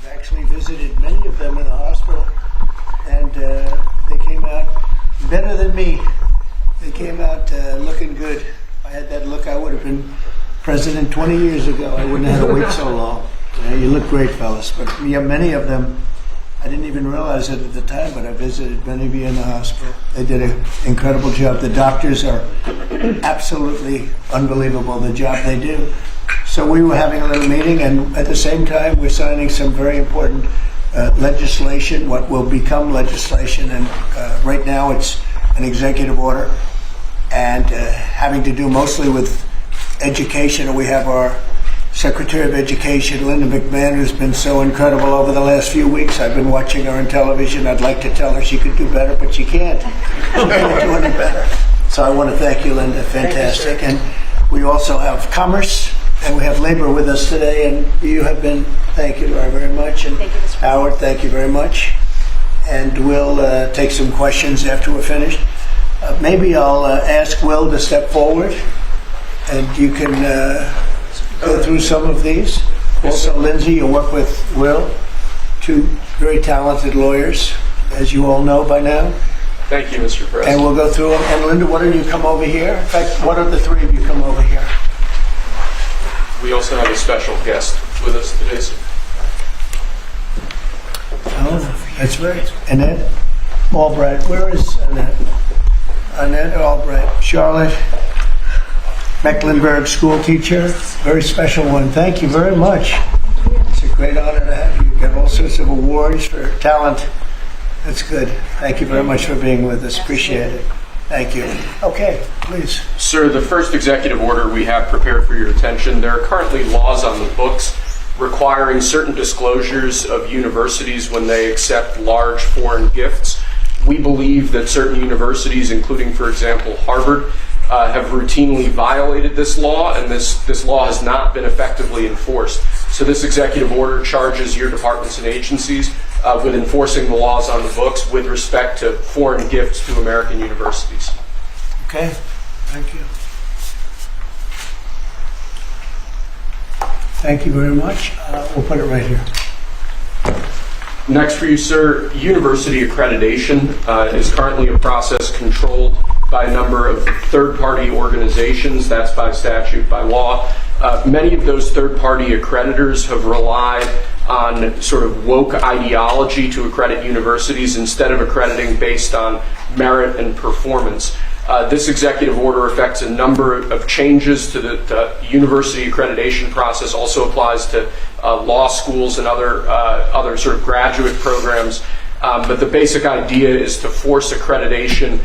I've actually visited many of them in the hospital, and they came out better than me. They came out looking good. If I had that look, I would have been president 20 years ago. I wouldn't have had to wait so long. You look great, fellas. But yeah, many of them, I didn't even realize it at the time, but I visited many of you in the hospital. They did an incredible job. The doctors are absolutely unbelievable, the job they do. So we were having a little meeting, and at the same time, we're signing some very important legislation, what will become legislation. And right now, it's an executive order, and having to do mostly with education. And we have our Secretary of Education, Linda McMahon, who's been so incredible over the last few weeks. I've been watching her on television. I'd like to tell her she could do better, but she can't. She can't do any better. So I want to thank you, Linda. Fantastic. And we also have Commerce, and we have Labor with us today. And you have been, thank you very much. And thank you, Mr. Howard, thank you very much. And we'll take some questions after we're finished. Maybe I'll ask Will to step forward, and you can go through some of these. Also, Lindsay, you work with Will, two very talented lawyers, as you all know by now. Thank you, Mr. President. And we'll go through them. And Linda, why don't you come over here? In fact, why don't the three of you come over here? We also have a special guest with us today, sir. Oh, that's right. Annette Albright. Where is Annette? Annette Albright. Charlotte Mecklenburg, school teacher. Very special one. Thank you very much. It's a great honor to have you. You get all sorts of awards for talent. That's good. Thank you very much for being with us. Appreciate it. Thank you. Okay, please. Sir, the first executive order we have prepared for your attention, there are currently laws on the books requiring certain disclosures of universities when they accept large foreign gifts. We believe that certain universities, including, for example, Harvard, have routinely violated this law, and this law has not been effectively enforced. So this executive order charges your departments and agencies with enforcing the laws on the books with respect to foreign gifts to American universities. Okay, thank you. Thank you very much. We'll put it right here. Next for you, sir, university accreditation is currently a process controlled by a number of third-party organizations. That's by statute, by law. Many of those third-party accreditors have relied on sort of woke ideology to accredit universities instead of accrediting based on merit and performance. This executive order affects a number of changes to the university accreditation process, also applies to law schools and other sort of graduate programs. But the basic idea is to force accreditation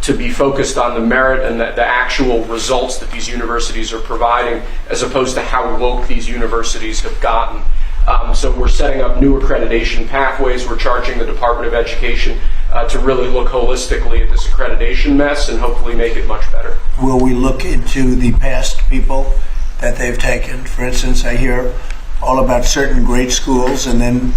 to be focused on the merit and the actual results that these universities are providing, as opposed to how woke these universities have gotten. So we're setting up new accreditation pathways. We're charging the Department of Education to really look holistically at this accreditation mess and hopefully make it much better. Will we look into the past people that they've taken? For instance, I hear all about certain great schools, and then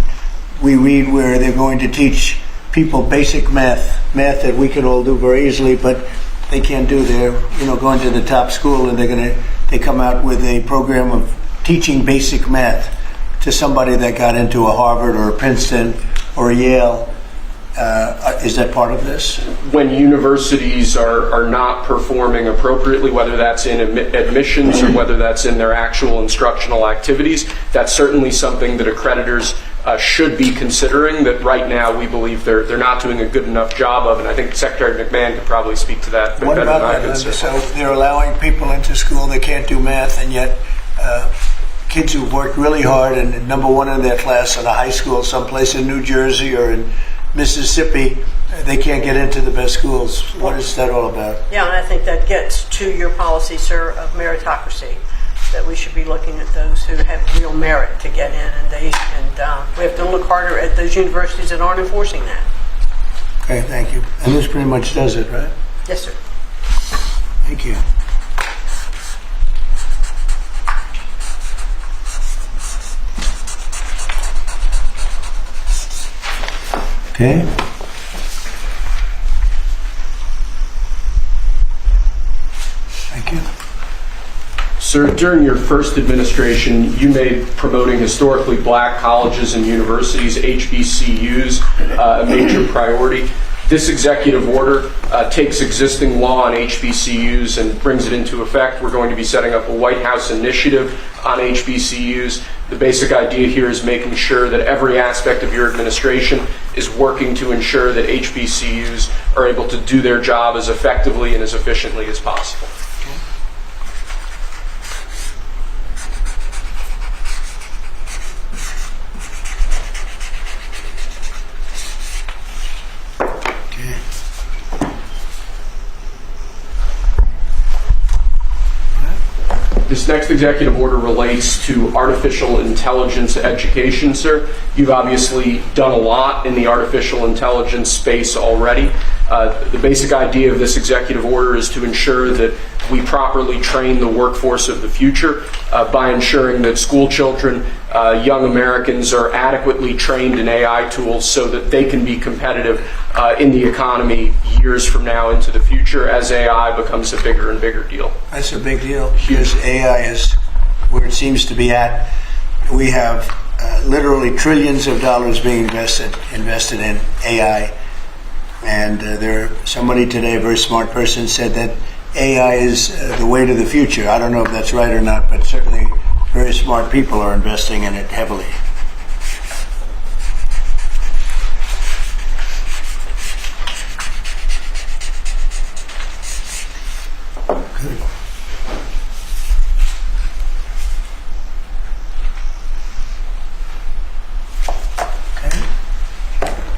we read where they're going to teach people basic math that we can all do very easily, but they can't do. They're going to the top school, and they come out with a program of teaching basic math to somebody that got into a Harvard or a Princeton or a Yale. Is that part of this? When universities are not performing appropriately, whether that's in admissions or whether that's in their actual instructional activities, that's certainly something that accreditors should be considering, that right now we believe they're not doing a good enough job of, and I think Secretary McMahon could probably speak to that better than I could. So they're allowing people into school that can't do math, and yet kids who've worked really hard and number one in their class in a high school someplace in New Jersey or in Mississippi, they can't get into the best schools. What is that all about? Yeah, and I think that gets to your policy, sir, of meritocracy, that we should be looking at those who have real merit to get in, and we have to look harder at those universities that aren't enforcing that. Okay, thank you. And this pretty much does it, right? Yes, sir. Thank you. Okay. Thank you. Sir, during your first administration, you made promoting historically black colleges and universities, HBCUs, a major priority. This executive order takes existing law on HBCUs and brings it into effect. We're going to be setting up a White House initiative on HBCUs. The basic idea here is making sure that every aspect of your administration is working to ensure that HBCUs are able to do their job as effectively and as efficiently as possible. This next executive order relates to artificial intelligence education, sir. You've obviously done a lot in the artificial intelligence space already. The basic idea of this executive order is to ensure that we properly train the workforce of the future by ensuring that school children, young Americans are adequately trained in AI tools so that they can be competitive in the economy years from now into the future as AI becomes a bigger and bigger deal. That's a big deal because AI is where it seems to be at. We have literally trillions of dollars being invested in AI. And somebody today, a very smart person, said that AI is the way to the future. I don't know if that's right or not, but certainly very smart people are investing in it heavily. Good.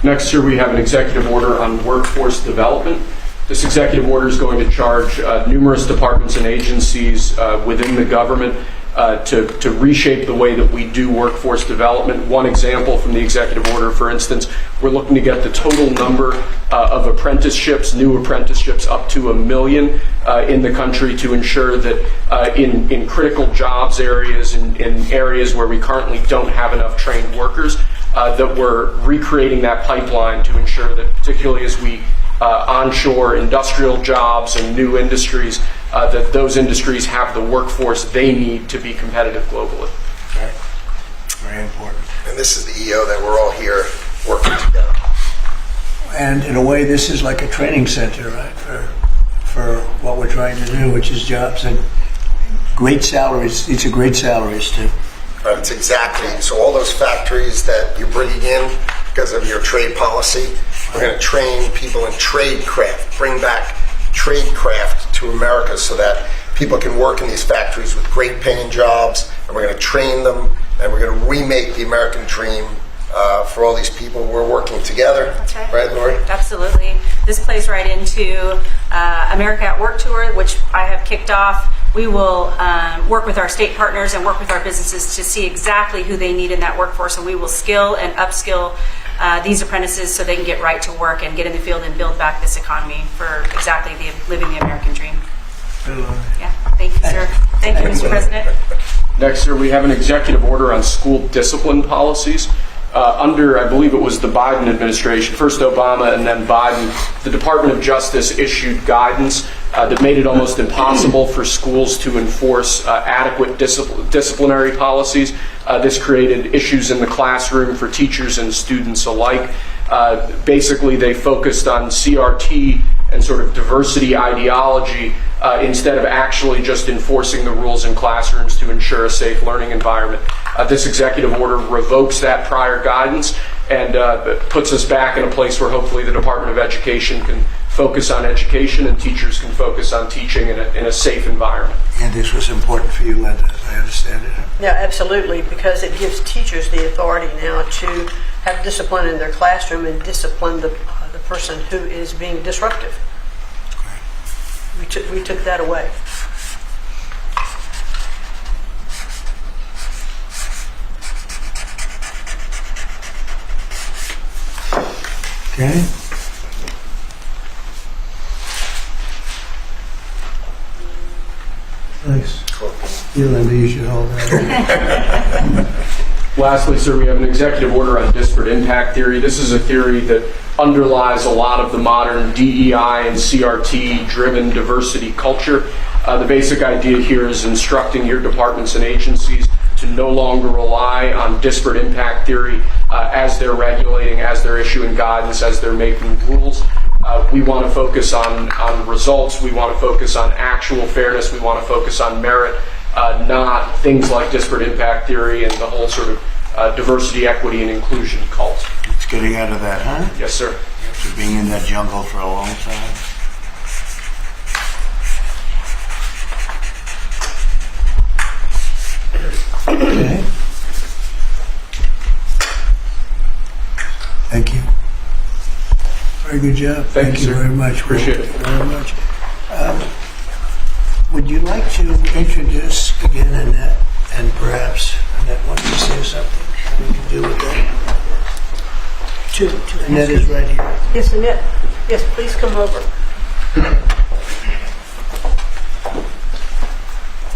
Next, sir, we have an executive order on workforce development. This executive order is going to charge numerous departments and agencies within the government to reshape the way that we do workforce development. One example from the executive order, for instance, we're looking to get the total number of apprenticeships, new apprenticeships, up to 1 million in the country to ensure that in critical jobs areas, in areas where we currently don't have enough trained workers, that we're recreating that pipeline to ensure that, particularly as we onshore industrial jobs and new industries, that those industries have the workforce they need to be competitive globally. Right. Very important. And this is the EO that we're all here working together. And in a way, this is like a training center, right, for what we're trying to do, which is jobs and great salaries. These are great salaries, too. Right, it's exactly. So all those factories that you're bringing in because of your trade policy, we're going to train people in trade craft, bring back trade craft to America so that people can work in these factories with great paying jobs, and we're going to train them, and we're going to remake the American dream for all these people. We're working together. That's right. Right, Lori? Absolutely. This plays right into America at Work Tour, which I have kicked off. We will work with our state partners and work with our businesses to see exactly who they need in that workforce, and we will skill and upskill these apprentices so they can get right to work and get in the field and build back this economy for exactly living the American dream. Yeah, thank you, sir. Thank you, Mr. President. Next, sir, we have an executive order on school discipline policies. Under, I believe it was the Biden administration, first Obama and then Biden, the Department of Justice issued guidance that made it almost impossible for schools to enforce adequate disciplinary policies. This created issues in the classroom for teachers and students alike. Basically, they focused on CRT and sort of diversity ideology instead of actually just enforcing the rules in classrooms to ensure a safe learning environment. This executive order revokes that prior guidance and puts us back in a place where hopefully the Department of Education can focus on education and teachers can focus on teaching in a safe environment. And this was important for you, Linda, as I understand it. Yeah, absolutely, because it gives teachers the authority now to have discipline in their classroom and discipline the person who is being disruptive. We took that away. Okay. Nice. Cool. You, Linda, you should hold that. Lastly, sir, we have an executive order on disparate impact theory. This is a theory that underlies a lot of the modern DEI and CRT driven diversity culture. The basic idea here is instructing your departments and agencies to no longer rely on disparate impact theory as they're regulating, as they're issuing guidance, as they're making rules. We want to focus on results. We want to focus on actual fairness. We want to focus on merit, not things like disparate impact theory and the whole sort of diversity, equity, and inclusion cult. It's getting out of that, huh? Yes, sir. After being in that jungle for a long time. Okay. Thank you. Very good job. Thank you, sir. Very much. Appreciate it. Very much. Would you like to introduce again Annette, and perhaps Annette wants to say something? What we can do with that? Annette is right here. Yes, Annette. Yes, please come over.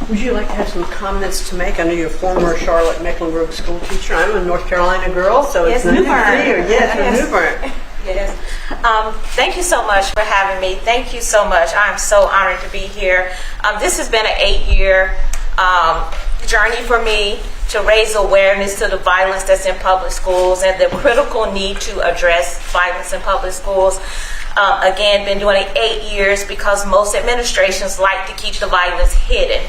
Would you like to have some comments to make? I know you're a former Charlotte Mecklenburg school teacher. I'm a North Carolina girl, so it's nice to see you. Yes, from New Bern. Yes. Thank you so much for having me. Thank you so much. I'm so honored to be here. This has been an 8-year journey for me to raise awareness to the violence that's in public schools and the critical need to address violence in public schools. Again, been doing it 8 years because most administrations like to keep the violence hidden.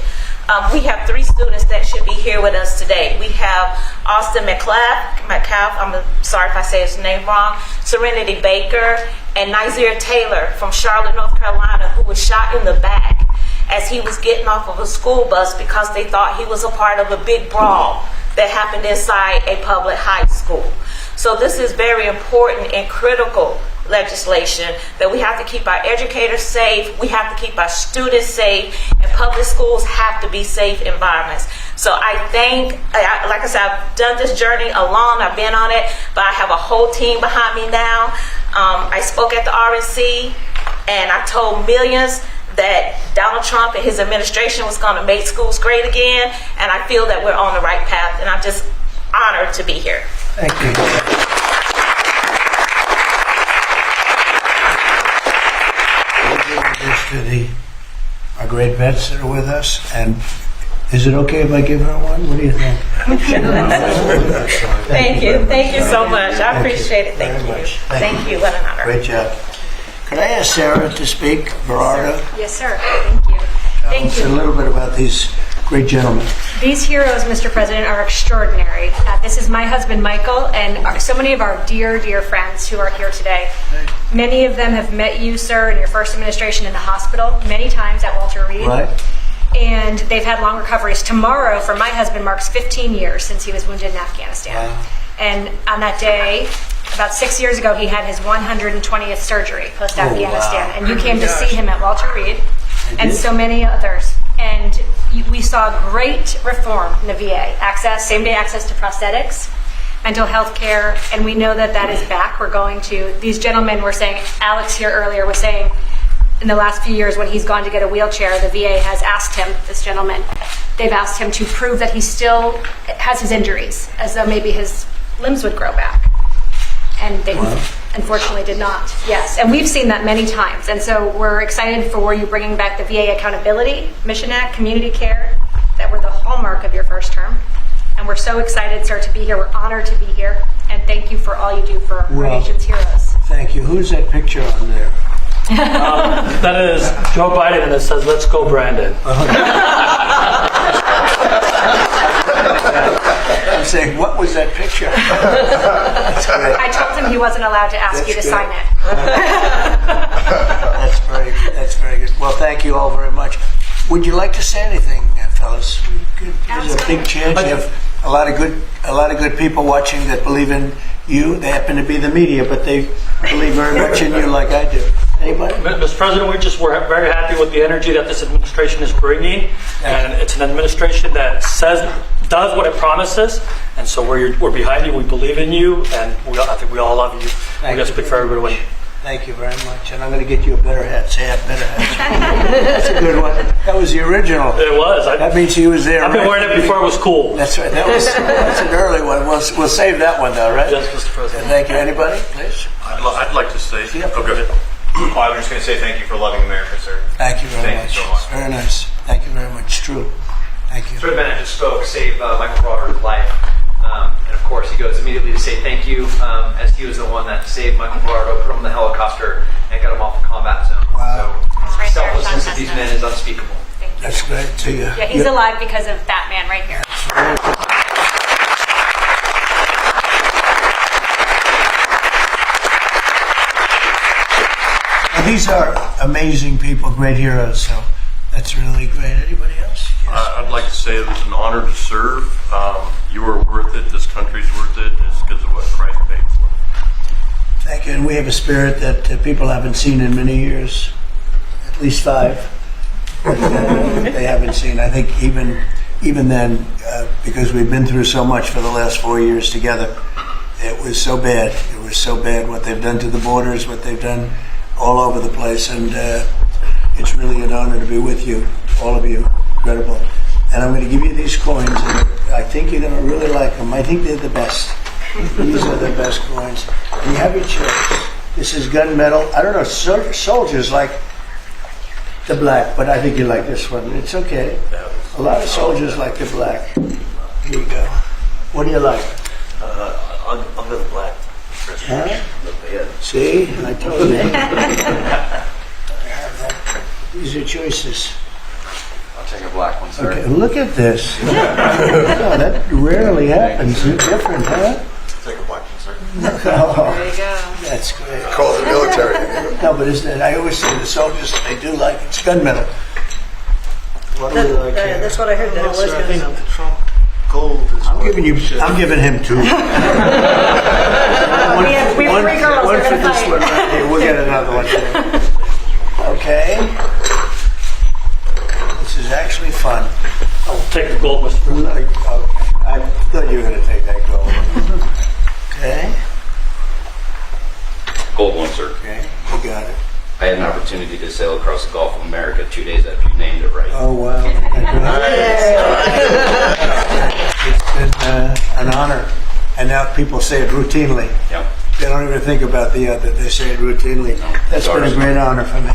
We have 3 students that should be here with us today. We have Austin McCalf, I'm sorry if I say his name wrong, Serenity Baker, and Nizir Taylor from Charlotte, North Carolina, who was shot in the back as he was getting off of a school bus because they thought he was a part of a big brawl that happened inside a public high school. So this is very important and critical legislation that we have to keep our educators safe, we have to keep our students safe, and public schools have to be safe environments. So I think, like I said, I've done this journey alone, I've been on it, but I have a whole team behind me now. I spoke at the RNC and I told millions that Donald Trump and his administration was going to make schools great again, and I feel that we're on the right path, and I'm just honored to be here. Thank you. To our great vets that are with us, and is it okay if I give her one? What do you think? Thank you so much. I appreciate it. Thank you. Much. Thank you. What an honor. Great job. Could I ask Sarah to speak? Berardo? Yes, sir. Thank you. Tell us a little bit about these great gentlemen. These heroes, Mr. President, are extraordinary. This is my husband, Michael, and so many of our dear, dear friends who are here today. Many of them have met you, sir, in your first administration in the hospital, many times at Walter Reed. Right. And they've had long recoveries. Tomorrow, for my husband, marks 15 years since he was wounded in Afghanistan. Wow. And on that day, about 6 years ago, he had his 120th surgery post-Afghanistan. Oh, wow. And you came to see him at Walter Reed, and so many others. And we saw great reform in the VA. Access, same-day access to prosthetics, mental health care, and we know that that is back. We're going to, these gentlemen were saying, Alex here earlier was saying, in the last few years when he's gone to get a wheelchair, the VA has asked him, this gentleman, they've asked him to prove that he still has his injuries, as though maybe his limbs would grow back. And they unfortunately did not. Yes, and we've seen that many times. And so we're excited for you bringing back the VA Accountability, Mission Act, Community Care, that were the hallmark of your first term. And we're so excited, sir, to be here. We're honored to be here. And thank you for all you do for our nation's heroes. Thank you. Who's that picture on there? That is Joe Biden, and it says, "Let's go, Brandon." I'm saying, what was that picture? That's great. I told him he wasn't allowed to ask you to good. sign it. That's very good. Well, thank you all very much. Would you like to say anything, fellas? There's a big chance. You have a lot of good people watching that believe in you. They happen to be the media, but they believe very much in you, like I do. Anybody? Mr. President, we're very happy with the energy that this administration is bringing, and it's an administration that does what it promises, and so we're behind you. We believe in you, and I think we all love you. We're going to speak for everybody. Thank you very much. And I'm going to get you a better hat. Say I have better hats. That's a good one. That was the original. It was. That means he was there. I've been wearing it before it was cool. That's right. That's an early one. We'll save that one though, right? Yes, Mr. President. Thank you. Anybody, please? I'd like to say. Yeah. Oh, go ahead. Well, I'm just going to say thank you for loving America, sir. Thank you very Thank much. you so much. Very nice. Thank you very much. True. Thank you. Sir, the man that just spoke saved Michael Broder's life. And of course, he goes immediately to say thank you, as he was the one that saved Michael Broder, put him in the helicopter, and got him off the combat zone. Wow. So, right there, selflessness Sean of these Chestnut. men is unspeakable. That's great. To you. Yeah, he's alive because of that man right here. These are amazing people, great heroes. So that's really great. Anybody else? Yes. I'd like to say it was an honor to serve. You were worth it. This country's worth it. It's because of what Christ paid for. Thank you. And we have a spirit that people haven't seen in many years, at least 5. That they haven't seen. I think even then, because we've been through so much for the last 4 years together, it was so bad. It was so bad what they've done to the borders, what they've done all over the place, and it's really an honor to be with you, all of you. Incredible. And I'm going to give you these coins, and I think you're going to really like them. I think they're the best. These are the best coins. And you have your choice. This is gunmetal. I don't know, soldiers like the black, but I think you like this one. It's okay. A lot of soldiers like the black. Here you go. What do you like? I'll go the black. Huh? See? I told you. These are choices. I'll take a black one, sir. Okay, look at this. Oh, that rarely happens. You're different, huh? Take a black one, sir. Oh, There you go. that's great. Call it the military. No, but isn't it? I always say the soldiers, they do like it's gunmetal. What do we like here? That's what I heard, that it was going to Gold is I'm giving him 2. We have 3 girls. One They're for going to this fight. one right here. We'll get another one today. Okay. This is actually fun. I'll take the gold, Mr. President. Okay. I thought you were going to take that goal. Okay. Gold one, sir. Okay. You got it. I had an opportunity to sail across the Gulf of America 2 days after you named it right. Oh, wow. It's been an honor. And now people say it routinely. Yep. They don't even think about the other. They say it routinely. That's been a great honor for me.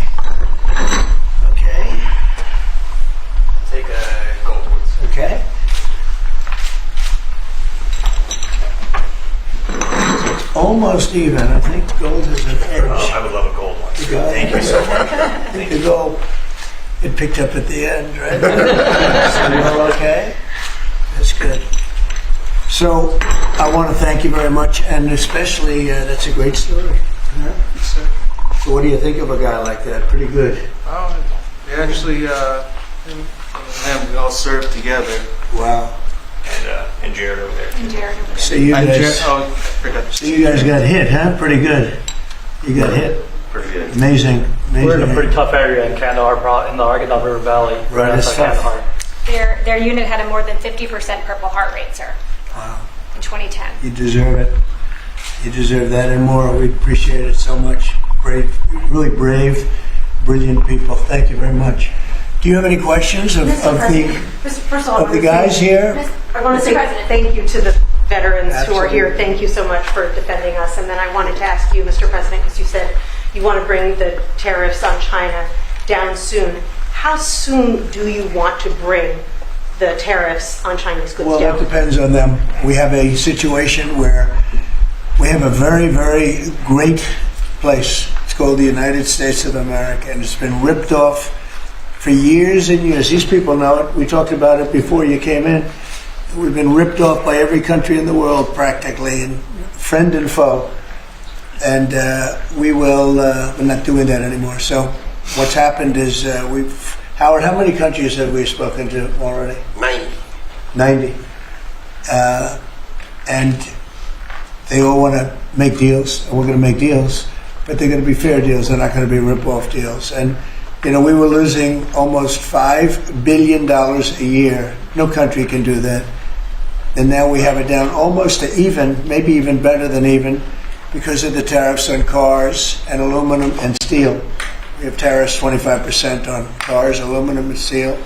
Okay. Take a gold one, sir. Okay. So it's almost even. I think gold is an edge. I would love a gold one. You got it? Thank you so much. I think the gold, it picked up at the end, right? So you're all okay? That's good. So I want to thank you very much, and especially that's a great story. Yeah? So what do you think of a guy like that? Pretty good. They actually, him and we all served together. Wow. And Jared over there. So you And guys, I forgot to so you guys got hit, huh? Pretty good. You got hit. Pretty good. Amazing. We're in a Amazing. pretty tough area in Kandahar, in the Arghandab River Valley, Right, it's outside tough. Kandahar. Their unit had a more than 50% Purple Heart rate, sir, Wow. in 2010. You deserve it. You deserve that and more. We appreciate it so much. Brave, really brave, brilliant people. Thank you very much. Do you have any questions of First of all, the guys here? I want to say thank you to the veterans who are here. Thank you so much for defending us. And then I wanted to ask you, Mr. President, because you said you want to bring the tariffs on China down soon. How soon do you want to bring the tariffs on Chinese goods Well, down? that depends on them. We have a situation where we have a very, very great place. It's called the United States of America, and it's been ripped off for years and years. These people know it. We talked about it before you came in. We've been ripped off by every country in the world practically, and friend and foe. And we're not doing that anymore. So what's happened is Howard, how many countries have we spoken to already? 90. And they all want to make deals, and we're going to make deals, but they're going to be fair deals. They're not going to be rip-off deals. And, you know, we were losing almost $5 billion a year. No country can do that. And now we have it down almost to even, maybe even better than even. because of the tariffs on cars and aluminum and steel. We have tariffs 25% on cars, aluminum and steel.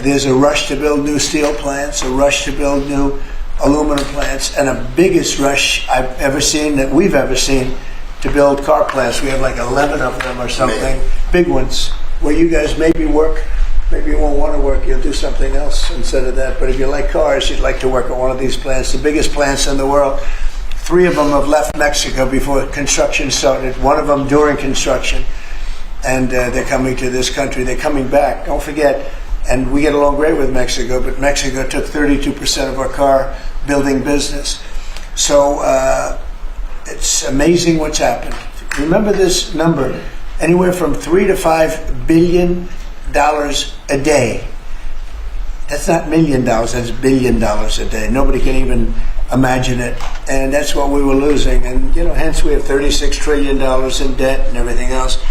There's a rush to build new steel plants, a rush to build new aluminum plants, and a biggest rush I've ever seen, that we've ever seen, to build car plants. We have like 11 of them or something, big ones, where you guys maybe work. Maybe you won't want to work, you'll do something else instead of that. But if you like cars, you'd like to work at one of these plants, the biggest plants in the world. 3 of them have left Mexico before construction started, 1 of them during construction. And they're coming to this country. They're coming back. Don't forget, and we get along great with Mexico, but Mexico took 32% of our car building business. So it's amazing what's happened. Remember this number, anywhere from $3 to $5 billion a day. That's not $1 million, that's $1 billion a day. Nobody can even imagine it. And that's what we were losing. And, hence we have $36 trillion in debt and everything else.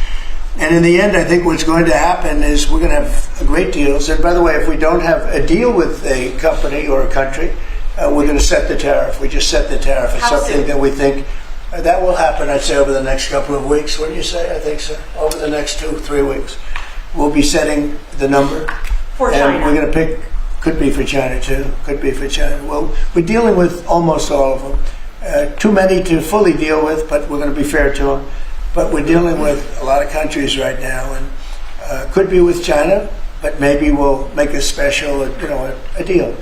And in the end, I think what's going to happen is we're going to have great deals. And by the way, if we don't have a deal with a company or a country, we're going to set the tariff. We just set the tariff. It's something that we think that will happen, I'd say, over the next couple of weeks. What do you say? I think so. Over the next 2-3 weeks. We'll be setting the number. For China. And we're going to pick, could be for China too, could be for China. Well, we're dealing with almost all of them. Too many to fully deal with, but we're going to be fair to them. But we're dealing with a lot of countries right now, and could be with China, but maybe we'll make a special, a deal,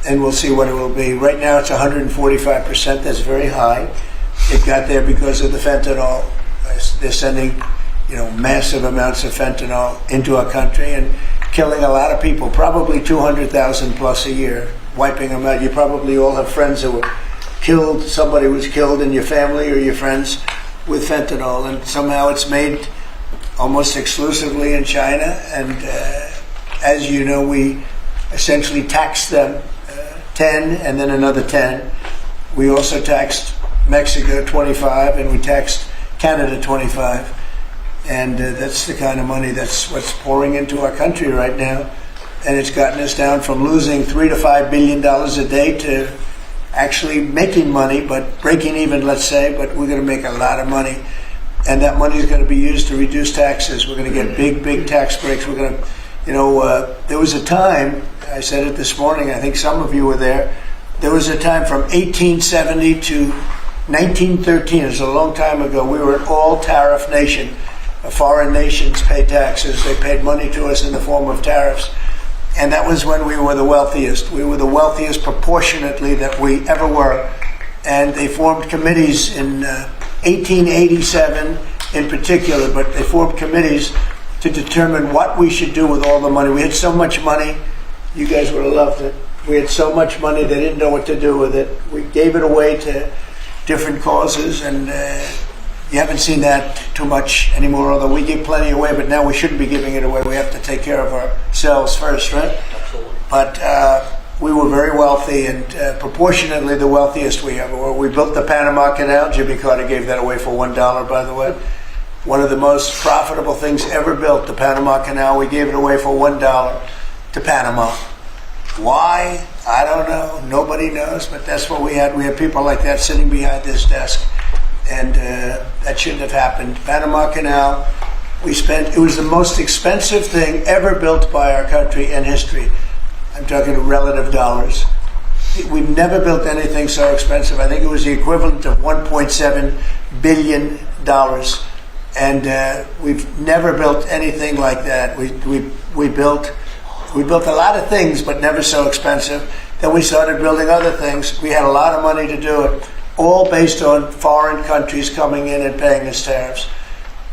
and we'll see what it will be. Right now it's 145%. That's very high. It got there because of the fentanyl. They're sending, massive amounts of fentanyl into our country and killing a lot of people, probably 200,000 plus a year, wiping them out. You probably all have friends that were killed. Somebody was killed in your family or your friends with fentanyl, and somehow it's made almost exclusively in China. And as you know, we essentially taxed them 10 and then another 10. We also taxed Mexico 25, and we taxed Canada 25. And that's the kind of money that's what's pouring into our country right now. And it's gotten us down from losing $3 to $5 billion a day to actually making money, but breaking even, let's say, but we're going to make a lot of money. And that money is going to be used to reduce taxes. We're going to get big tax breaks. We're going to, there was a time, I said it this morning, I think some of you were there was a time from 1870 to 1913, it was a long time ago, we were an all-tariff nation. Foreign nations pay taxes. They paid money to us in the form of tariffs. And that was when we were the wealthiest. We were the wealthiest proportionately that we ever were. And they formed committees in 1887 in particular, but they formed committees to determine what we should do with all the money. We had so much money, you guys would have loved it. We had so much money, they didn't know what to do with it. We gave it away to different causes, and you haven't seen that too much anymore, although we give plenty away, but now we shouldn't be giving it away. We have to take care of ourselves first, right? Absolutely. But we were very wealthy, and proportionately the wealthiest we ever were. We built the Panama Canal. Jimmy Carter gave that away for $1, by the way. One of the most profitable things ever built, the Panama Canal. We gave it away for $1 to Panama. Why? I don't know. Nobody knows, but that's what we had. We had people like that sitting behind this desk. And that shouldn't have happened. Panama Canal, it was the most expensive thing ever built by our country in history. I'm talking relative dollars. We've never built anything so expensive. I think it was the equivalent of $1.7 billion. And we've never built anything like that. We built a lot of things, but never so expensive. Then we started building other things. We had a lot of money to do it. All based on foreign countries coming in and paying us tariffs.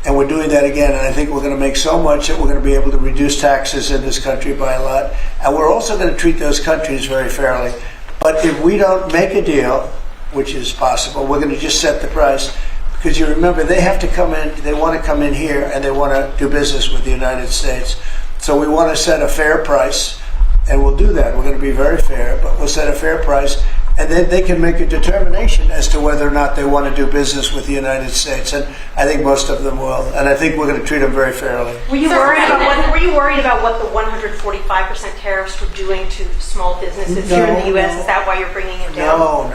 And we're doing that again, and I think we're going to make so much that we're going to be able to reduce taxes in this country by a lot. And we're also going to treat those countries very fairly. But if we don't make a deal, which is possible, we're going to just set the price. Because you remember, they have to come in, they want to come in here, and they want to do business with the United States. So we want to set a fair price, and we'll do that. We're going to be very fair, but we'll set a fair price. And then they can make a determination as to whether or not they want to do business with the United States. And I think most of them will. And I think we're going to treat them very fairly. Were you worried about what the 145% tariffs were doing to small businesses here in the U.S.? Is that why you're bringing it down?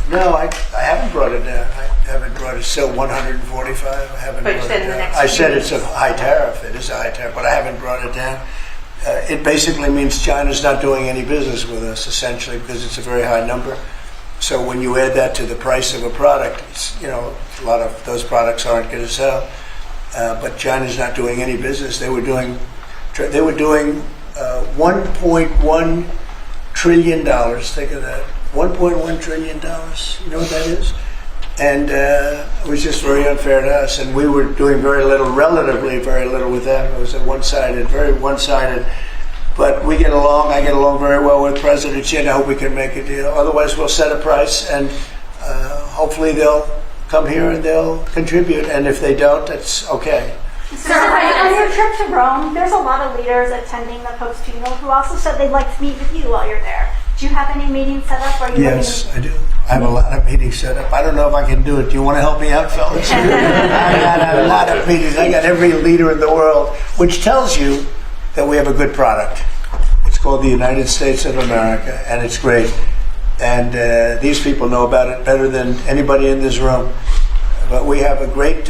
No, I haven't brought it down. haven't brought it. Still 145. I haven't But you brought said it in the down. next I few said weeks. it's a high tariff. It is a high tariff, but I haven't brought it down. It basically means China's not doing any business with us, essentially, because it's a very high number. So when you add that to the price of a product, it's, you know, a lot of those products aren't going to sell. But China's not doing any business. They were doing 1.1 trillion dollars. Think of that, 1.1 trillion dollars. You know what that is? And it was just very unfair to us. And we were doing very little, relatively very little with them. It was a one-sided, very one-sided. But we get along. I get along very well with President Xi, and I hope we can make a deal. Otherwise, we'll set a price, and hopefully they'll come here and they'll contribute. And if they don't, that's okay. So on your trip to Rome, there's a lot of leaders attending the Pope's funeral who also said they'd like to meet with you while you're there. Do you have any meetings set up? Or are you Yes, I do. I have a lot of meetings set up. I don't know if I can do it. Do you want to help me out, fellas? I got a lot of meetings. I got every leader in the world, which tells you that we have a good product. It's called the United States of America, and it's great. And these people know about it better than anybody in this room. But we have a great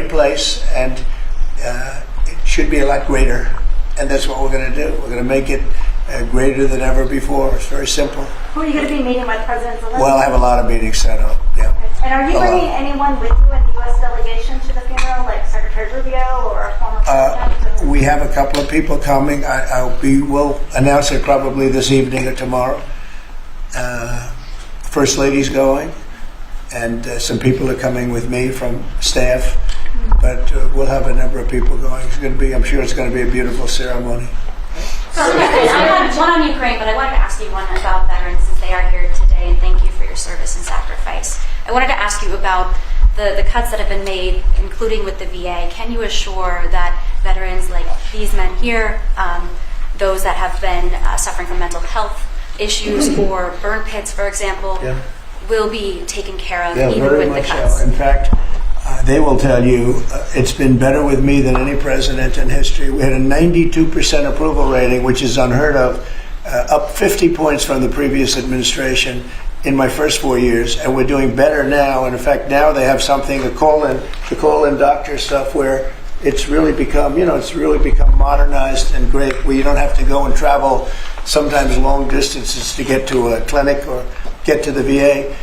place, and it should be a lot greater. And that's what we're going to do. We're going to make it greater than ever before. It's very simple. Who are you going to be meeting with, President Zelensky? Well, I have a lot of meetings set up. Yeah. And are you bringing anyone with you in the U.S. delegation to the funeral, like Secretary Rubio or a former president? We have a couple of people coming. We'll announce it probably this evening or tomorrow. First Lady's going, and some people are coming with me from staff. But we'll have a number of people going. It's going to be. I'm sure it's going to be a beautiful ceremony. So, I had one on Ukraine, but I wanted to ask you one about veterans since they are here today, and thank you for your service and sacrifice. I wanted to ask you about the cuts that have been made, including with the VA. Can you assure that veterans like these men here, those that have been suffering from mental health issues or burn pits, for example, will be taken care of even very with much the cuts? So. In fact, they will tell you it's been better with me than any president in history. We had a 92% approval rating, which is unheard of, up 50 points from the previous administration in my first 4 years, and we're doing better now. And in fact, now they have something to call in doctor stuff where it's really become, modernized and great, where you don't have to go and travel sometimes long distances to get to a clinic or get to the VA.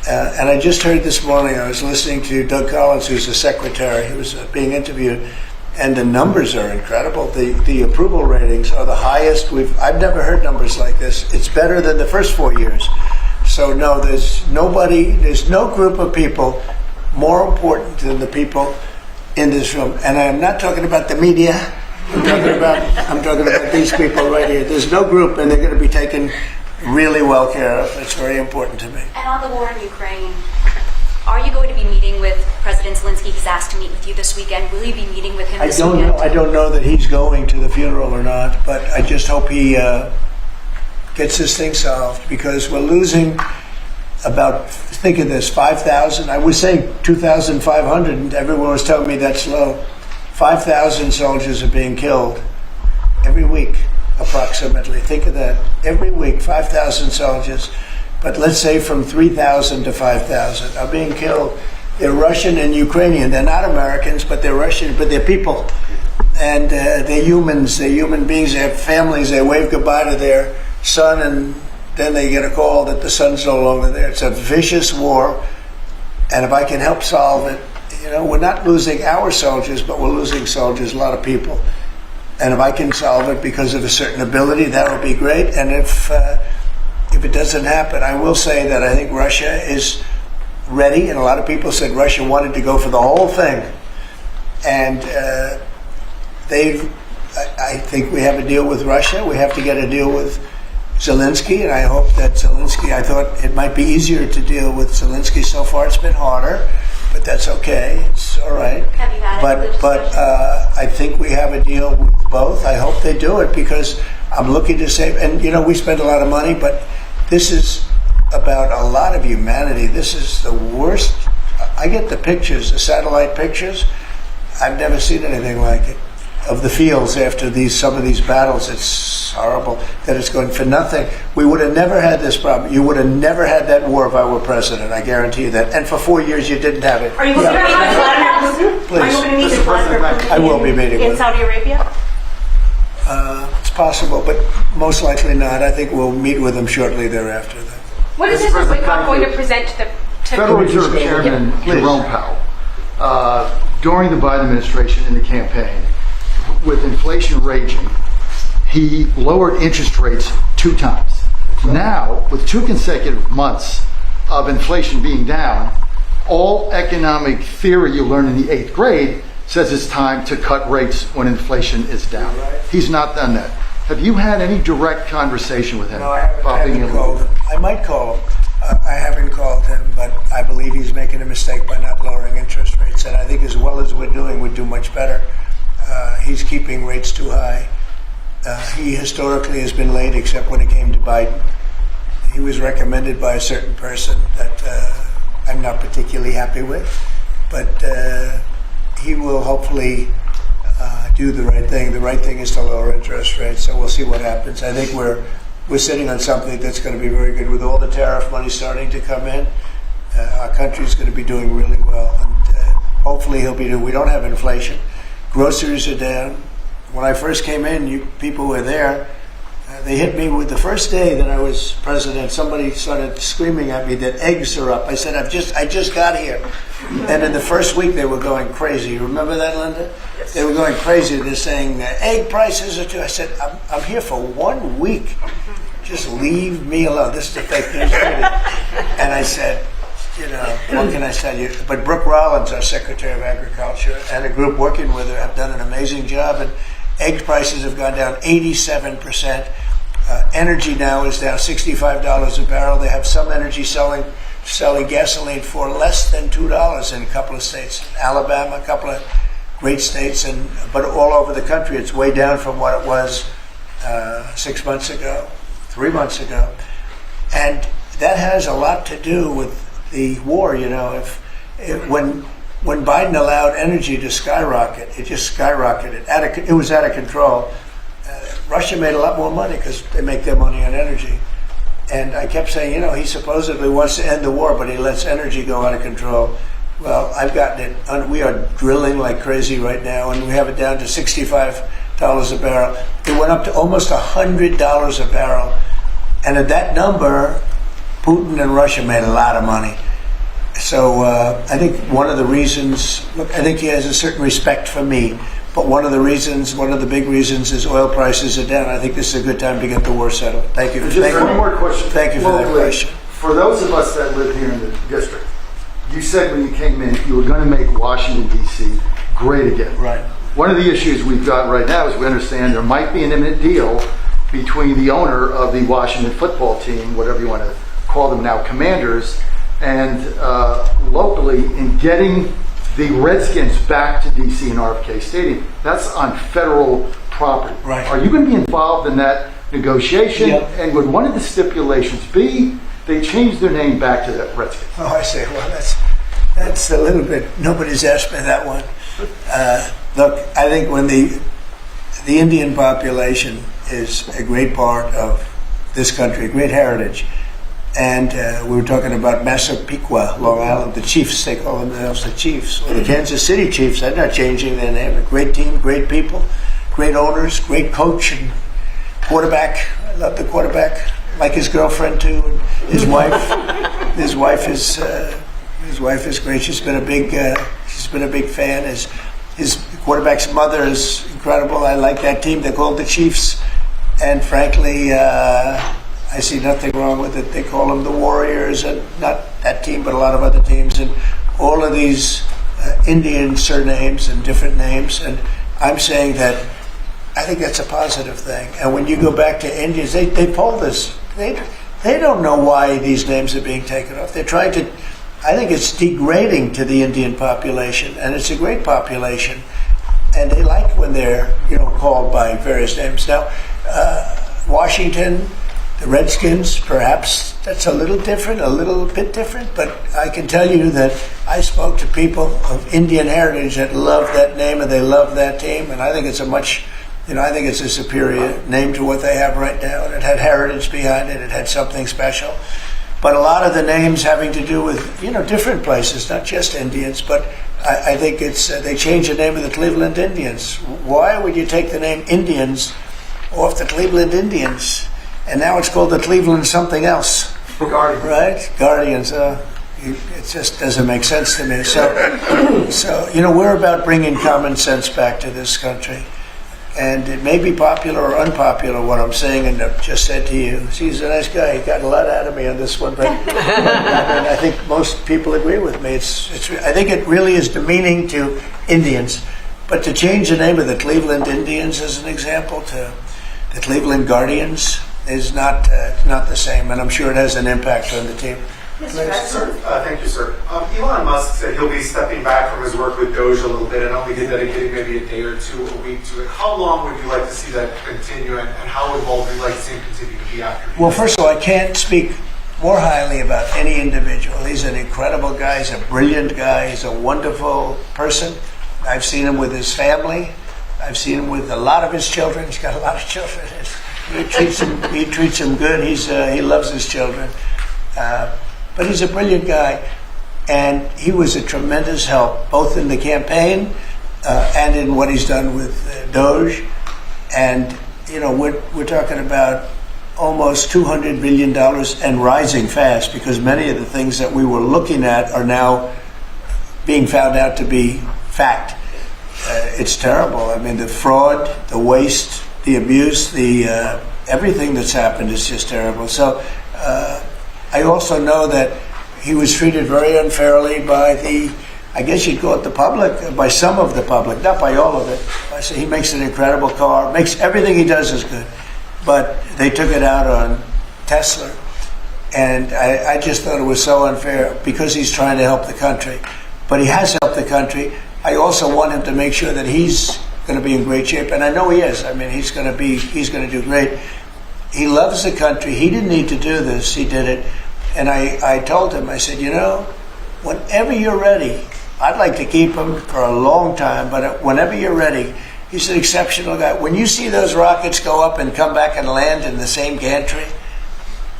And I just heard this morning, I was listening to Doug Collins, who's the secretary, who was being interviewed, and the numbers are incredible. The approval ratings are the highest I've never heard numbers like this. It's better than the first 4 years. So no, there's no group of people more important than the people in this room. And I'm not talking about the media. I'm talking about these people right here. There's no group, and they're going to be taken really well care of. It's very important to me. And on the war in Ukraine, are you going to be meeting with President Zelensky? He's asked to meet with you this weekend. Will you be meeting with him this weekend? I don't know that he's going to the funeral or not, but I just hope he gets this thing solved, because we're losing about, think of this, 5,000. I was saying 2,500, and everyone was telling me that's low. 5,000 soldiers are being killed every week, approximately. Think of that. Every week, 5,000 soldiers. But let's say from 3,000 to 5,000 are being killed. They're Russian and Ukrainian. They're not Americans, but they're Russian, but they're people. And they're humans. They're human beings. They have families. They wave goodbye to their son, and then they get a call that the son's no longer there. It's a vicious war. And if I can help solve it, we're not losing our soldiers, but we're losing soldiers, a lot of people. And if I can solve it because of a certain ability, that would be great. And if it doesn't happen, I will say that I think Russia is ready. And a lot of people said Russia wanted to go for the whole thing. And I think we have a deal with Russia. We have to get a deal with Zelensky. And I hope that Zelensky, I thought it might be easier to deal with Zelensky. So far it's been harder. But that's okay. It's all right. Have you had But I think we have a deal with both. I hope they do it, because I'm looking to save. And we spend a lot of money, but this is about a lot of humanity. This is the worst. I get the pictures, the satellite pictures. I've never seen anything like it. of the fields after some of these battles. It's horrible that it's going for nothing. We would have never had this problem. You would have never had that war if I were president. I guarantee you that. And for 4 years, you didn't have it. Are you going to meet with Vladimir Putin? Please. Are you going to meet with Vladimir Putin? I will be meeting in with him. Saudi Arabia? It's possible, but most likely not. I think we'll meet with him shortly thereafter. What is Mr. Whitcock going to present to the Federal Reserve Chairman Jerome Powell, during the Biden administration in the campaign, with inflation raging, he lowered interest rates 2 times. Now, with 2 consecutive months of inflation being down, all economic theory you learn in the 8th grade says it's time to cut rates when inflation is down. He's not done that. Have you had any direct conversation with him? No, I haven't called him. I might call him. I haven't called him, but I believe he's making a mistake by not lowering interest rates. And I think as well as we're doing, we'd do much better. He's keeping rates too high. He historically has been late, except when it came to Biden. He was recommended by a certain person that I'm not particularly happy with, but he will hopefully do the right thing. The right thing is to lower interest rates, so we'll see what happens. I think we're sitting on something that's going to be very good. With all the tariff money starting to come in, our country's going to be doing really well, and hopefully he'll be doing. We don't have inflation. Groceries are down. When I first came in, people were there. They hit me with the first day that I was president. Somebody started screaming at me that eggs are up. I said, I just got here. And in the first week, they were going crazy. You remember that, Linda? Yes. They were going crazy. They're saying egg prices are too. I said, I'm here for 1 week. Just leave me alone. This is the fake news media. And I said, what can I tell you? But Brooke Rollins, our Secretary of Agriculture, and a group working with her have done an amazing job. And egg prices have gone down 87%. Energy now is down $65 a barrel. They have some energy selling gasoline for less than $2 in a couple of states. Alabama, a couple of great states, but all over the country, it's way down from what it was 6 months ago, 3 months ago. And that has a lot to do with the war. When Biden allowed energy to skyrocket, it just skyrocketed. It was out of control. Russia made a lot more money because they make their money on energy. And I kept saying, he supposedly wants to end the war, but he lets energy go out of control. Well, I've gotten it. We are drilling like crazy right now, and we have it down to $65 a barrel. It went up to almost $100 a barrel. And at that number, Putin and Russia made a lot of money. So I think one of the reasons, I think he has a certain respect for me. But one of the big reasons is oil prices are down. I think this is a good time to get the war settled. Thank you. One more question. Thank you for that question. For those of us that live here in the district, you said when you came in you were going to make Washington, D.C. great again. Right. One of the issues we've got right now is we understand there might be an imminent deal between the owner of the Washington football team, whatever you want to call them now, Commanders, and locally in getting the Redskins back to D.C. and RFK Stadium. That's on federal property. Right. Are you going to be involved in that negotiation? Yep. And would one of the stipulations be they change their name back to the Redskins? Oh, I see. Well, that's a little bit. Nobody's asked me that one. Look, I think when the Indian population is a great part of this country, a great heritage. And we were talking about Massapequa, Long Island, the Chiefs, they call themselves the Chiefs. Well, the Kansas City Chiefs, they're not changing their name. A great team, great people, great owners, great coach and quarterback. I love the quarterback, like his girlfriend too, and his wife. His wife is great. She's been a big fan. His quarterback's mother is incredible. I like that team. They're called the Chiefs, and frankly, I see nothing wrong with it. They call them the Warriors, and not that team, but a lot of other teams, and all of these Indian surnames and different names. And I'm saying that I think that's a positive thing. And when you go back to Indians, they poll this. They don't know why these names are being taken off. They're trying to. I think it's degrading to the Indian population, and it's a great population, and they like when they're called by various names. Now, Washington. The Redskins, perhaps that's a little bit different, but I can tell you that I spoke to people of Indian heritage that love that name and they love that team, and I think it's I think it's a superior name to what they have right now. And it had heritage behind it. It had something special. But a lot of the names having to do with, different places, not just Indians, but I think they changed the name of the Cleveland Indians. Why would you take the name Indians off the Cleveland Indians? And now it's called the Cleveland something else. Guardians. Right? Guardians. It just doesn't make sense to me. So we're about bringing common sense back to this country. And it may be popular or unpopular what I'm saying and I've just said to you. He's a nice guy. He got a lot out of me on this one, but I think most people agree with me. I think it really is demeaning to Indians. But to change the name of the Cleveland Indians, as an example, to the Cleveland Guardians is not the same, and I'm sure it has an impact on the team. Sir, thank you, sir. Elon Musk said he'll be stepping back from his work with Doge a little bit and only dedicating maybe a day or two a week to it. How long would you like to see that continue, and how involved would you like to see him continue to be after? Well, first of all, I can't speak more highly about any individual. He's an incredible guy. He's a brilliant guy. He's a wonderful person. I've seen him with his family. I've seen him with a lot of his children. He's got a lot of children. He treats them good. He loves his children. But he's a brilliant guy, and he was a tremendous help, both in the campaign and in what he's done with Doge. And, we're talking about almost $200 billion and rising fast, because many of the things that we were looking at are now being found out to be fact. It's terrible. I mean, the fraud, the waste, the abuse, everything that's happened is just terrible. So I also know that he was treated very unfairly by I guess you'd call it the public, by some of the public, not by all of it. I say he makes an incredible car, everything he does is good. But they took it out on Tesla. And I just thought it was so unfair because he's trying to help the country. But he has helped the country. I also want him to make sure that he's going to be in great shape. And I know he is. I mean, he's going to do great. He loves the country. He didn't need to do this. He did it. And I told him, I said, whenever you're ready, I'd like to keep him for a long time, but whenever you're ready, he's an exceptional guy. When you see those rockets go up and come back and land in the same gantry,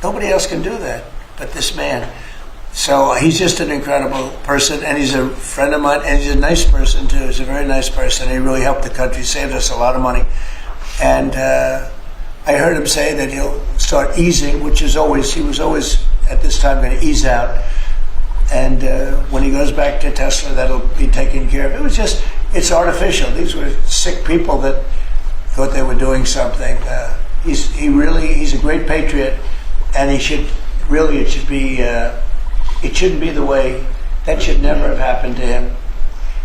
nobody else can do that but this man. So he's just an incredible person, and he's a friend of mine, and he's a nice person too. He's a very nice person. He really helped the country, saved us a lot of money. And I heard him say that he'll start easing, he was always at this time going to ease out. And when he goes back to Tesla, that'll be taken care of. It's artificial. These were sick people that thought they were doing something. He's a great patriot, and it shouldn't be the way, that should never have happened to him.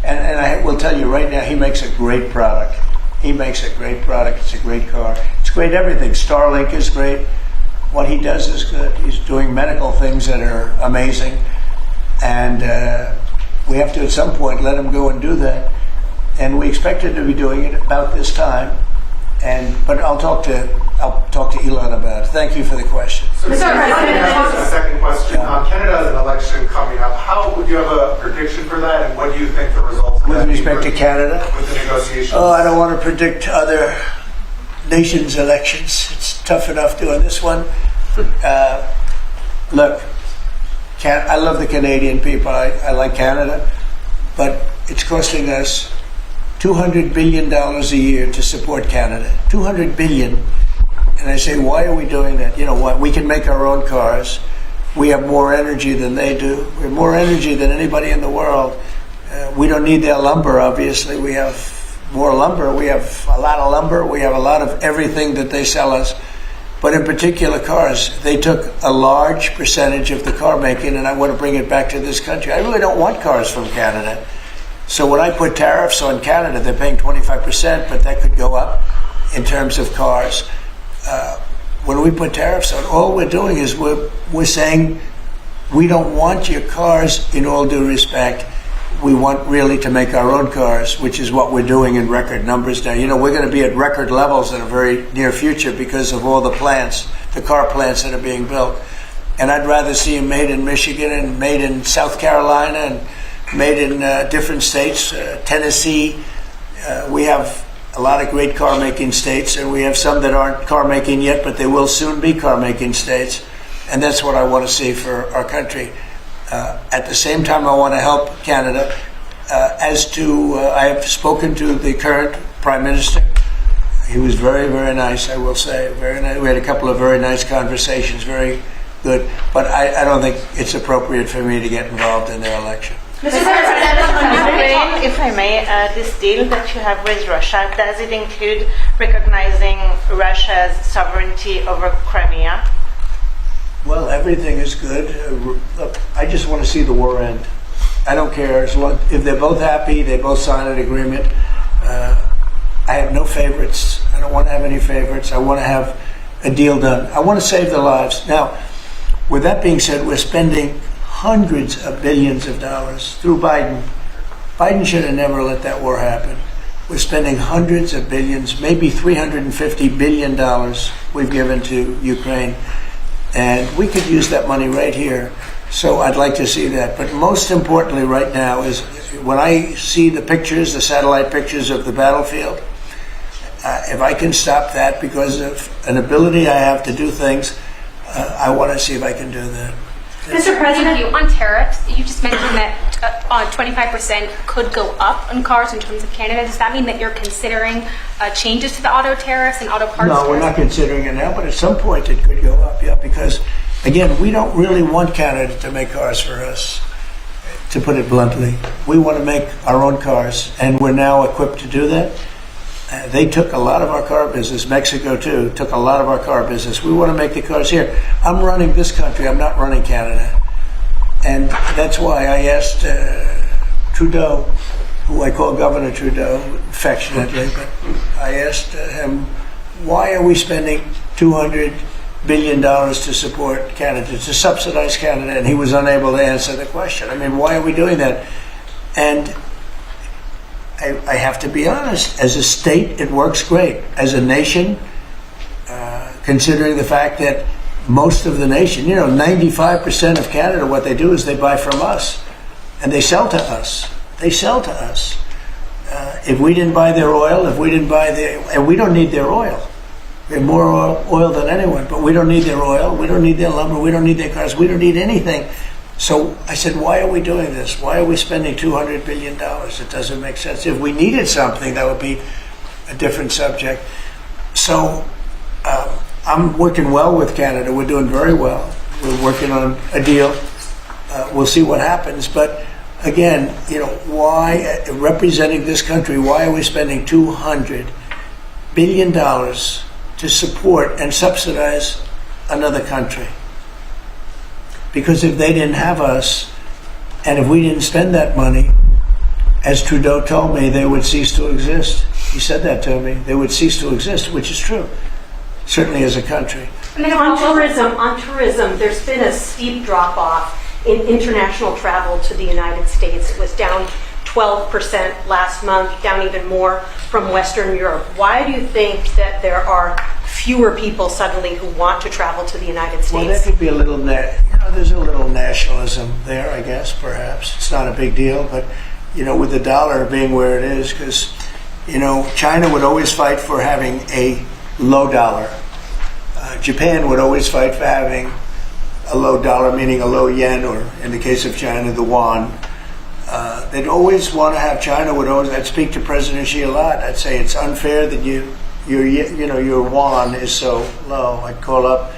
And I will tell you right now, he makes a great product. It's a great car. It's great everything. Starlink is great. What he does is good. He's doing medical things that are amazing. And we have to, at some point, let him go and do that. And we expect him to be doing it about this time. But I'll talk to Elon about it. Thank you for the question. So, a second question. Canada has an election coming up. How would you have a prediction for that, and what do you think the results with respect to Canada? With the negotiations? Oh, I don't want to predict other nations' elections. It's tough enough doing this one. Look, I love the Canadian people. I like Canada, but it's costing us $200 billion a year to support Canada. $200 billion. And I say, why are we doing that? You know what? We can make our own cars. We have more energy than they do. We have more energy than anybody in the world. We don't need their lumber, obviously. We have more lumber. We have a lot of lumber. We have a lot of everything that they sell us. But in particular cars, they took a large percentage of the car making, and I want to bring it back to this country. I really don't want cars from Canada. So when I put tariffs on Canada, they're paying 25%, but that could go up in terms of cars. When we put tariffs on, all we're doing is we're saying we don't want your cars in all due respect. We want really to make our own cars, which is what we're doing in record numbers now. You know, we're going to be at record levels in a very near future because of all the plants, the car plants that are being built. And I'd rather see them made in Michigan and made in South Carolina and made in different states. Tennessee, we have a lot of great car-making states, and we have some that aren't car-making yet, but they will soon be car-making states. And that's what I want to see for our country. At the same time, I want to help Canada. I have spoken to the current Prime Minister. He was very, very nice, I will say. Very nice. We had a couple of very nice conversations, very good. But I don't think it's appropriate for me to get involved in their election. Mr. President, if I may, this deal that you have with Russia, does it include recognizing Russia's sovereignty over Crimea? Well, everything is good. Look, I just want to see the war end. I don't care. As long, if they're both happy, they both sign an agreement. I have no favorites. I don't want to have any favorites. I want to have a deal done. I want to save the lives. Now, with that being said, we're spending hundreds of billions of dollars through Biden. Biden should have never let that war happen. We're spending hundreds of billions, maybe $350 billion we've given to Ukraine. And we could use that money right here. So I'd like to see that. But most importantly right now is when I see the pictures, the satellite pictures of the battlefield, if I can stop that because of an ability I have to do things, I want to see if I can do that. Mr. President, you on tariffs, you just mentioned that 25% could go up on cars in terms of Canada. Does that mean that you're considering changes to the auto tariffs and auto parts? No, we're not considering it now, but at some point it could go up, yeah, because, again, we don't really want Canada to make cars for us, to put it bluntly. We want to make our own cars, and we're now equipped to do that. They took a lot of our car business. Mexico, too, took a lot of our car business. We want to make the cars here. I'm running this country. I'm not running Canada. And that's why I asked Trudeau, who I call Governor Trudeau affectionately, but I asked him, why are we spending $200 billion to support Canada, to subsidize Canada? And he was unable to answer the question. I mean, why are we doing that? And I have to be honest, as a state, it works great. As a nation, considering the fact that most of the nation, 95% of Canada, what they do is they buy from us and they sell to us. They sell to us. If we didn't buy their oil, and we don't need their oil. We have more oil than anyone, but we don't need their oil. We don't need their lumber. We don't need their cars. We don't need anything. So I said, why are we doing this? Why are we spending $200 billion? It doesn't make sense. If we needed something, that would be a different subject. So I'm working well with Canada. We're doing very well. We're working on a deal. We'll see what happens. But again, why, representing this country, why are we spending $200 billion to support and subsidize another country? Because if they didn't have us, and if we didn't spend that money, as Trudeau told me, they would cease to exist. He said that to me. They would cease to exist, which is true, certainly as a country. On tourism, there's been a steep drop-off in international travel to the United States. It was down 12% last month, down even more from Western Europe. Why do you think that there are fewer people suddenly who want to travel to the United States? Well, there could be a little, there's a little nationalism there, I guess, perhaps. It's not a big deal, but, with the dollar being where it is, because, China would always fight for having a low dollar. Japan would always fight for having a low dollar, meaning a low yen, or in the case of China, the yuan. They'd always want to have, China would always, I'd speak to President Xi a lot. I'd say it's unfair that your yuan is so low. I'd call up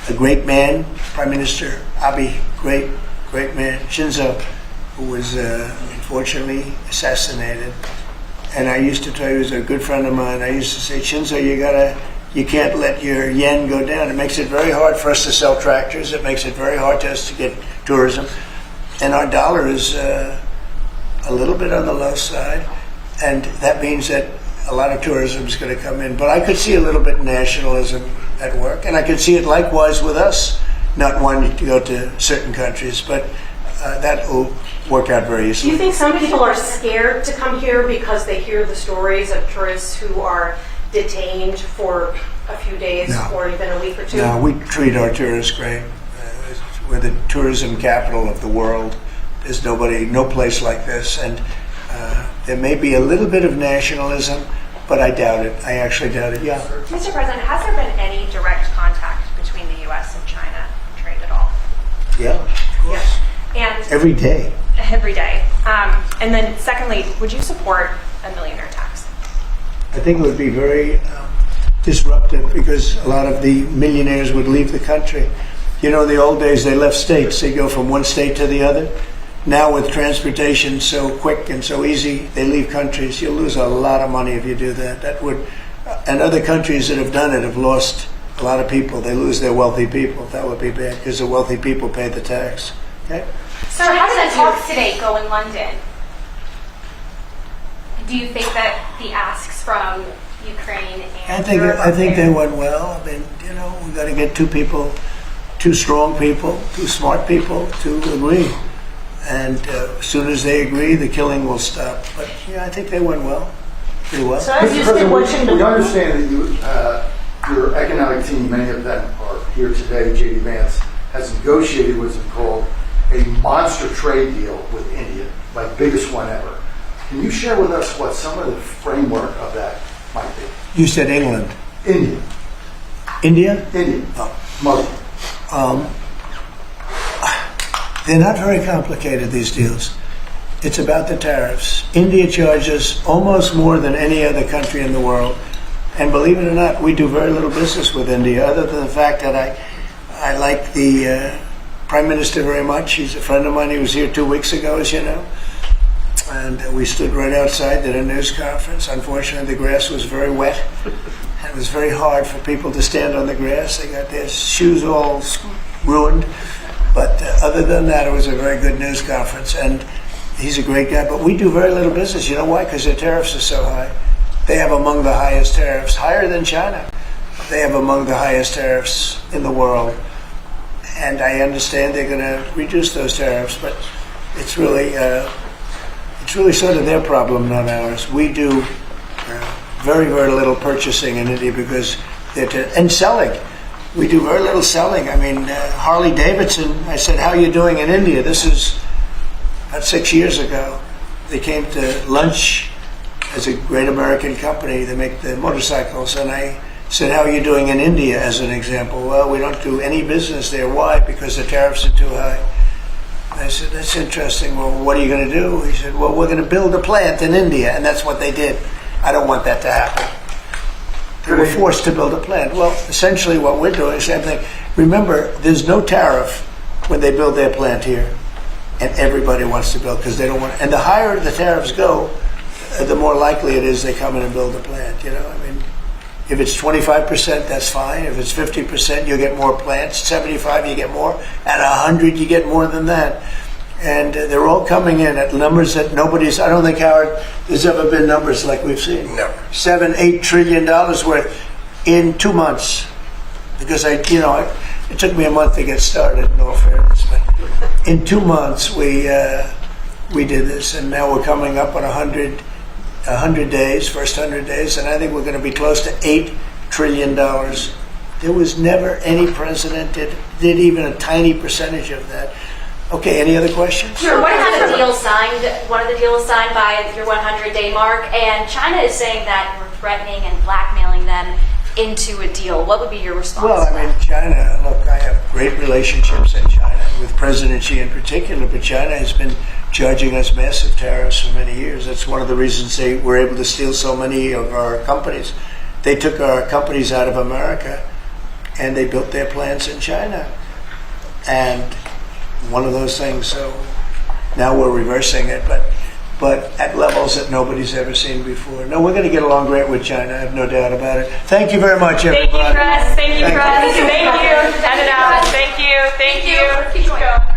a great man, Prime Minister Abe, great man, Shinzo, who was unfortunately assassinated. And I used to tell you, he was a good friend of mine. I used to say, Shinzo, you can't let your yen go down. It makes it very hard for us to sell tractors. It makes it very hard to us to get tourism. And our dollar is a little bit on the low side. And that means that a lot of tourism is going to come in. But I could see a little bit of nationalism at work. And I could see it likewise with us not wanting to go to certain countries. But that will work out very easily. Do you think some people are scared to come here because they hear the stories of tourists who are detained for a few days or even a week or two? No, we treat our tourists great. We're the tourism capital of the world. There's no place like this. And there may be a little bit of nationalism, but I doubt it. I actually doubt it. Yeah. Mr. President, has there been any direct contact between the U.S. and China trade at all? Yeah, of course. Yeah. And Every day. every day. And then secondly, would you support a millionaire tax? I think it would be very disruptive because a lot of the millionaires would leave the country. You know, in the old days, they left states. They go from one state to the other. Now with transportation so quick and so easy, they leave countries. You'll lose a lot of money if you do that. That would, and other countries that have done it have lost a lot of people. They lose their wealthy people. That would be bad because the wealthy people pay the tax. Okay? So how did the talks today go in London? Do you think that the asks from Ukraine and Europe I think they went well. I mean, you know, we got to get two strong people, two smart people to agree. And as soon as they agree, the killing will stop. But yeah, I think they went well, pretty well. So as you've been watching the we understand that your economic team, many of them are here today. J.D. Vance has negotiated what's called a monster trade deal with India, like biggest one ever. Can you share with us what some of the framework of that might be? You said England. India. India? India. Oh. They're not very complicated, these deals. It's about the tariffs. India charges almost more than any other country in the world. And believe it or not, we do very little business with India, other than the fact that I like the Prime Minister very much. He's a friend of mine. He was here 2 weeks ago, as you know. And we stood right outside, did a news conference. Unfortunately, the grass was very wet. It was very hard for people to stand on the grass. They got their shoes all ruined. But other than that, it was a very good news conference. And he's a great guy. But we do very little business. You know why? Because their tariffs are so high. They have among the highest tariffs, higher than China. They have among the highest tariffs in the world. And I understand they're going to reduce those tariffs. But it's really sort of their problem, not ours. We do very, very little purchasing in India because and selling. We do very little selling. I mean, Harley Davidson, I said, how are you doing in India? This is about 6 years ago. They came to lunch as a great American company. They make the motorcycles. And I said, how are you doing in India, as an example? Well, we don't do any business there. Why? Because the tariffs are too high. I said, that's interesting. Well, what are you going to do? He said, well, we're going to build a plant in India. And that's what they did. I don't want that to happen. They were forced to build a plant. Well, essentially what we're doing is the same thing. Remember, there's no tariff when they build their plant here. And everybody wants to build because they don't want to. And the higher the tariffs go, the more likely it is they come in and build a plant. You know, I mean, if it's 25%, that's fine. If it's 50%, you get more plants. 75, you get more. At 100, you get more than that. And they're all coming in at numbers that nobody's. I don't think, Howard, there's ever been numbers like we've seen. No. $7-8 trillion worth in 2 months. Because it took me a month to get started. In all fairness, but in 2 months we did this, and now we're coming up on 100 days, first 100 days, and I think we're going to be close to $8 trillion. There was never any president that did even a tiny percentage of that. Okay, any other questions? Sure. One of the deals signed by your 100-day mark, and China is saying that we're threatening and blackmailing them into a deal. What would be your response? Well, I mean, China, look, I have great relationships in China, with President Xi in particular, but China has been charging us massive tariffs for many years. That's one of the reasons they were able to steal so many of our companies. They took our companies out of America, and they built their plants in China. And one of those things, so now we're reversing it, but at levels that nobody's ever seen before. No, we're going to get along great with China, I have no doubt about it. Thank you very much, everybody. Thank you, Chris. Thank you, Chris. Thank you. Thank you. Thank you. Thank you. Keep going.